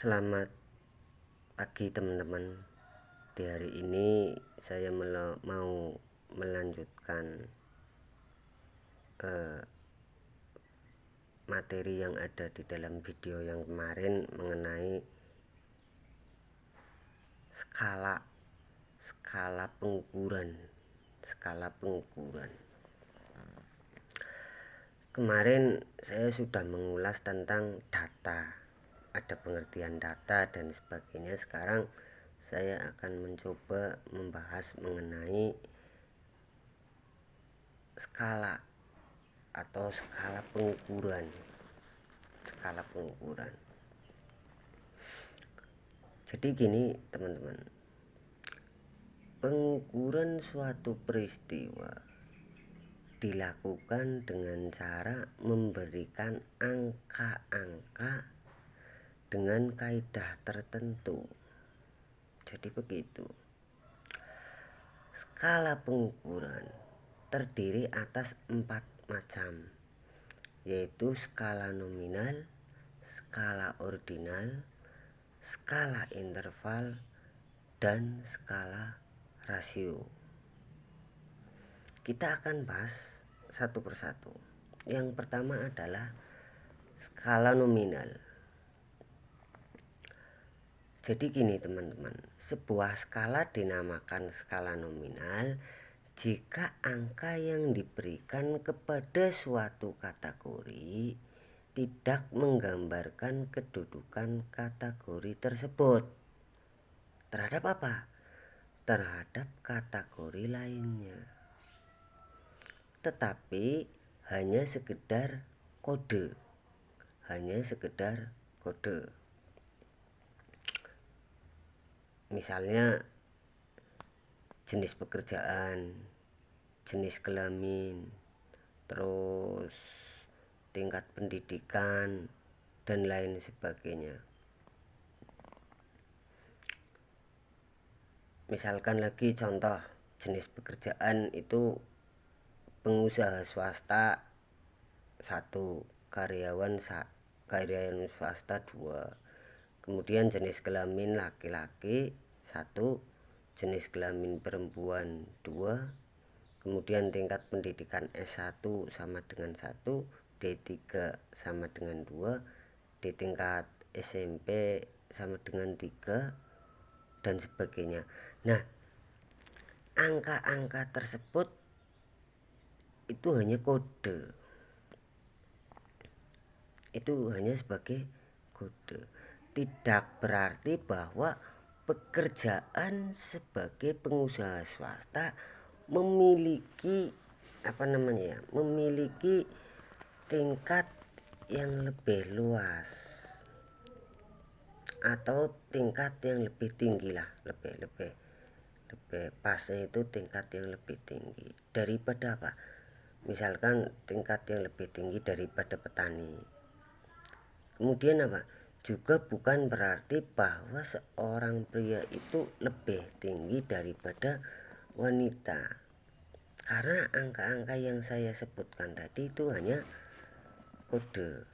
Selamat pagi teman-teman. Di hari ini saya mau melanjutkan materi yang ada di dalam video yang kemarin mengenai skala pengukuran. Kemarin saya sudah mengulas tentang data, ada pengertian data dan sebagainya. Sekarang saya akan mencoba membahas mengenai skala atau skala pengukuran. Jadi gini teman-teman, pengukuran suatu peristiwa dilakukan dengan cara memberikan angka-angka dengan kaidah tertentu. Jadi begitu. Skala pengukuran terdiri atas 4 macam, yaitu skala nominal, skala ordinal, skala interval, dan skala rasio. Kita akan bahas satu persatu. Yang pertama adalah skala nominal. Jadi gini teman-teman, sebuah skala dinamakan skala nominal jika angka yang diberikan kepada suatu kategori tidak menggambarkan kedudukan kategori tersebut terhadap apa? Terhadap kategori lainnya, tetapi hanya sekedar kode. Misalnya jenis pekerjaan, jenis kelamin, terus tingkat pendidikan, dan lain sebagainya. Misalkan lagi contoh jenis pekerjaan itu pengusaha swasta 1, karyawan swasta 2. Kemudian jenis kelamin laki-laki 1, jenis kelamin perempuan 2. Kemudian tingkat pendidikan S1 sama dengan 1, D3 sama dengan 2, di tingkat SMP sama dengan 3, dan sebagainya. Nah, angka-angka tersebut itu hanya kode. Itu hanya sebagai kode. Tidak berarti bahwa pekerjaan sebagai pengusaha swasta memiliki memiliki tingkat yang lebih luas atau tingkat yang lebih tinggi lah, lebih pasnya itu tingkat yang lebih tinggi daripada apa? Misalkan tingkat yang lebih tinggi daripada petani. Kemudian apa? Juga bukan berarti bahwa seorang pria itu lebih tinggi daripada wanita, karena angka-angka yang saya sebutkan tadi itu hanya kode.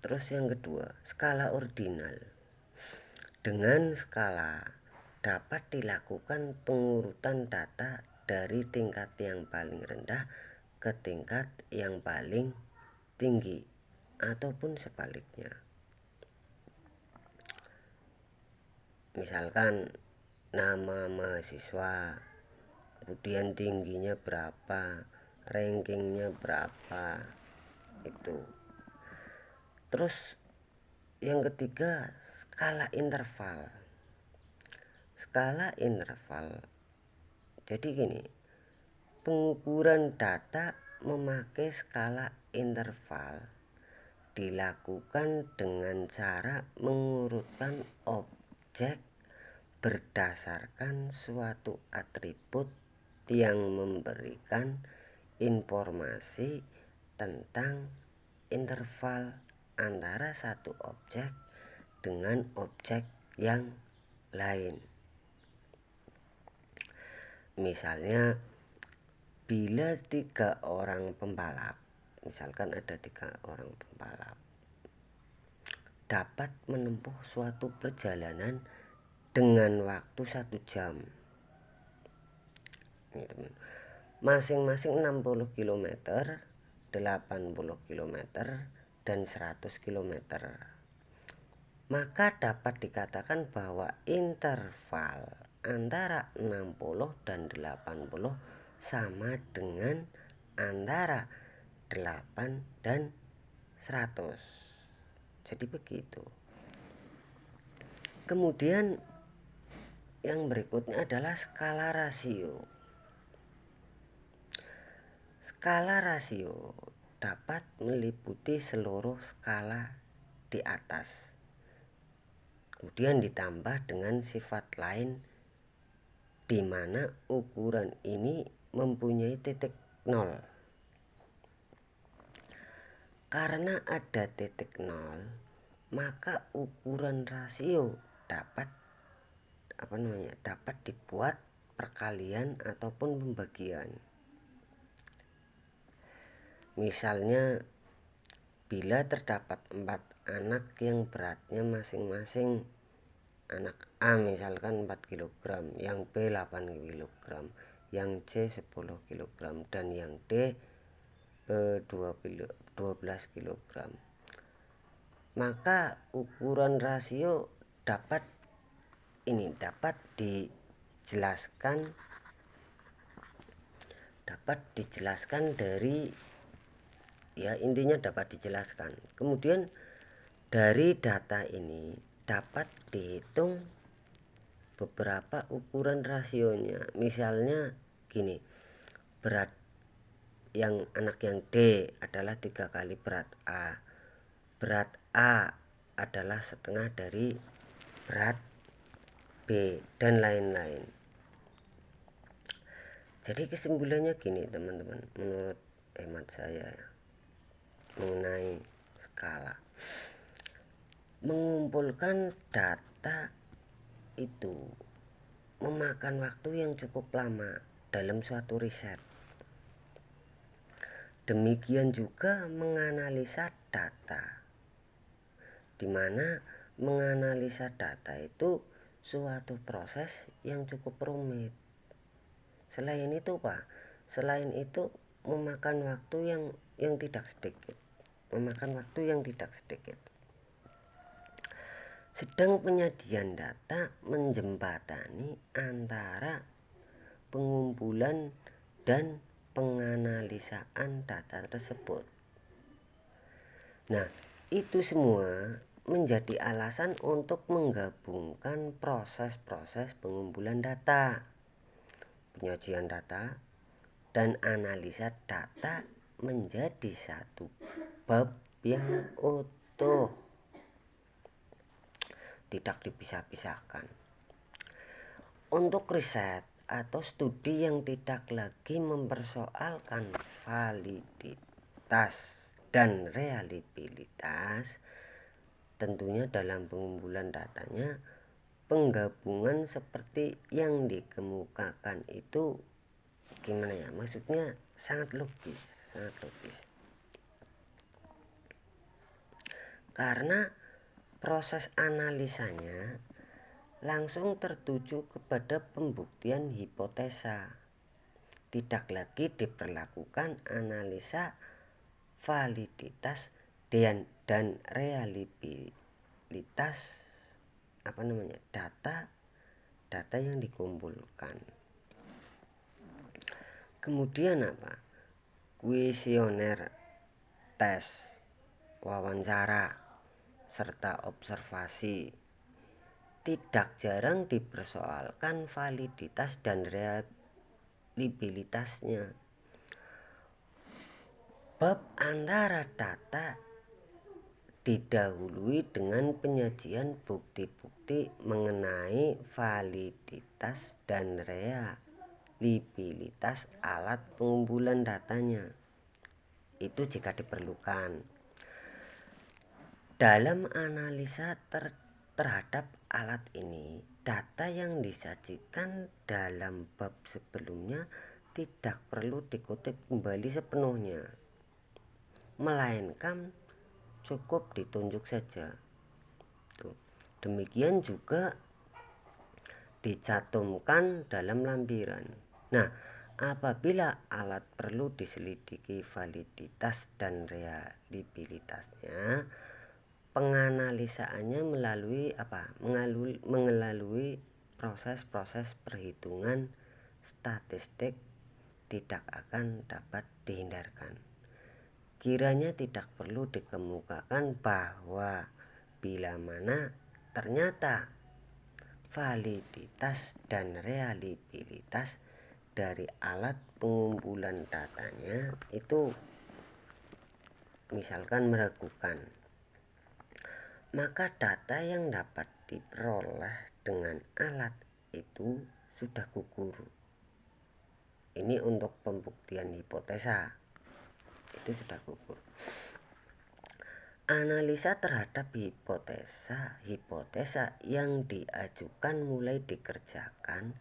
Terus yang kedua, skala ordinal. Dengan skala dapat dilakukan pengurutan data dari tingkat yang paling rendah ke tingkat yang paling tinggi ataupun sebaliknya. Misalkan nama mahasiswa, kemudian tingginya berapa, rankingnya berapa, itu. Terus yang ketiga, skala interval. Jadi gini, pengukuran data memakai skala interval dilakukan dengan cara mengurutkan objek berdasarkan suatu atribut yang memberikan informasi tentang interval antara satu objek dengan objek yang lain. Misalnya, bila 3 orang pembalap, misalkan ada 3 orang pembalap, dapat menempuh suatu perjalanan dengan waktu 1 jam. Ini teman, masing-masing 60 km, 80 km, dan 100 km. Maka dapat dikatakan bahwa interval antara 60 dan 80 sama dengan antara 8 dan 100. Jadi begitu. Kemudian yang berikutnya adalah skala rasio. Skala rasio dapat meliputi seluruh skala di atas, kemudian ditambah dengan sifat lain di mana ukuran ini mempunyai titik nol. Karena ada titik nol, maka ukuran rasio dapat dibuat perkalian ataupun pembagian. Misalnya, bila terdapat 4 anak yang beratnya masing-masing, anak A misalkan 4 kg, yang B 8 kg, yang C 10 kg, dan yang D 12 kg. Maka ukuran rasio dapat dijelaskan dari, ya intinya dapat dijelaskan. Kemudian dari data ini dapat dihitung beberapa ukuran rasionya. Misalnya gini, berat yang anak yang D adalah 3 kali berat A. Berat A adalah setengah dari berat B, dan lain-lain. Jadi kesimpulannya gini teman-teman, menurut hemat saya mengenai skala, mengumpulkan data itu memakan waktu yang cukup lama dalam suatu riset. Demikian juga menganalisa data, di mana menganalisa data itu suatu proses yang cukup rumit. Selain itu memakan waktu yang tidak sedikit. Sedang penyajian data menjembatani antara pengumpulan dan penganalisaan data tersebut. Nah, itu semua menjadi alasan untuk menggabungkan proses-proses pengumpulan data, penyajian data, dan analisa data menjadi satu bab yang utuh, tidak dipisah-pisahkan. Untuk riset atau studi yang tidak lagi mempersoalkan validitas dan reliabilitas, tentunya dalam pengumpulan datanya, penggabungan seperti yang dikemukakan itu maksudnya sangat logis. Karena proses analisanya langsung tertuju kepada pembuktian hipotesa, tidak lagi diperlakukan analisa validitas dan reliabilitas data yang dikumpulkan. Kemudian kuesioner, tes, wawancara, serta observasi tidak jarang dipersoalkan validitas dan reliabilitasnya. Bab antara data didahului dengan penyajian bukti-bukti mengenai validitas dan reliabilitas alat pengumpulan datanya. Itu jika diperlukan. Dalam analisa terhadap alat ini, data yang disajikan dalam bab sebelumnya tidak perlu dikutip kembali sepenuhnya, melainkan cukup ditunjuk saja. Demikian juga dicantumkan dalam lampiran. Nah, apabila alat perlu diselidiki validitas dan reliabilitasnya, penganalisaannya melalui proses-proses perhitungan statistik tidak akan dapat dihindarkan. Kiranya tidak perlu dikemukakan bahwa bila mana ternyata validitas dan reliabilitas dari alat pengumpulan datanya itu misalkan meragukan, maka data yang dapat diperoleh dengan alat itu sudah gugur. Ini untuk pembuktian hipotesa, itu sudah gugur. Analisa terhadap hipotesa yang diajukan mulai dikerjakan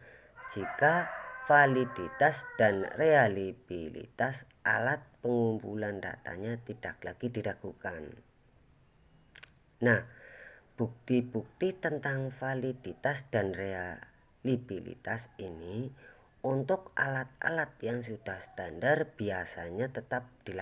jika validitas dan reliabilitas alat pengumpulan datanya tidak lagi diragukan. Nah, bukti-bukti tentang validitas dan reliabilitas ini untuk alat-alat yang sudah standar biasanya tetap dilakukan.